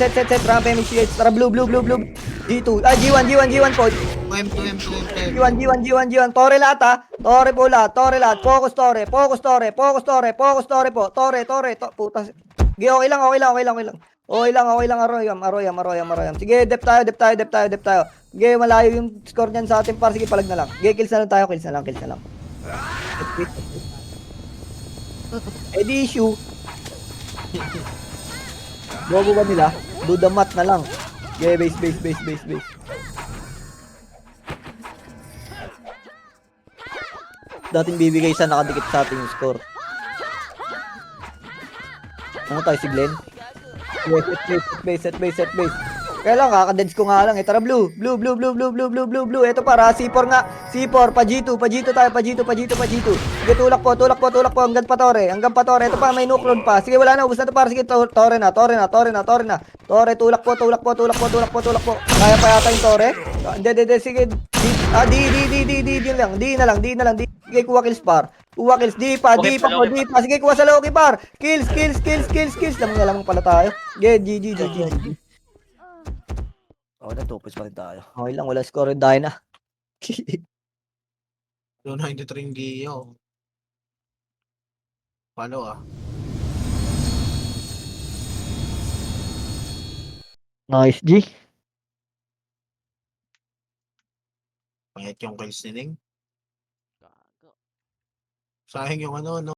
Ramp MCH. Tara, blue. G2. Ah, G1 po. G1. Tore lahat ah. Tore po lahat. Focus Tore po. Tore. Puta. Sige, okay lang. Aroyam. Sige, dep tayo. Sige, malayo yung score niyan sa ating par. Sige, palag na lang. Sige, kills na lang. Edi issue. Bobo ba nila? Do the math na lang. Okay, base. Dating bibigay sa nakadikit sa ating score. Ano tayo si Glenn? Set base. Kaya lang, kakadeds ko nga lang. Tara, blue. Ito para, C4 nga. C4, pa G2 tayo. Sige, tulak po. Hanggang pa Tore. Ito pa, may nuklon pa. Sige, wala na. Ubus na to para. Sige, Tore na. Tore, tulak po. Kaya pa yata yung Tore. Hindi. Sige. Di na lang. Sige, kuha kills par. Di pa. Sige, kuha sa Loki par. Kills. Lamang pala tayo. GG. Okay na, 2 points pa rin tayo. Okay lang, wala score dahil na. Yung 93 yung Gio. Paano ah? Nice, G. Pangit yung kills ni Ning. Gago. Sayang yung ano, no?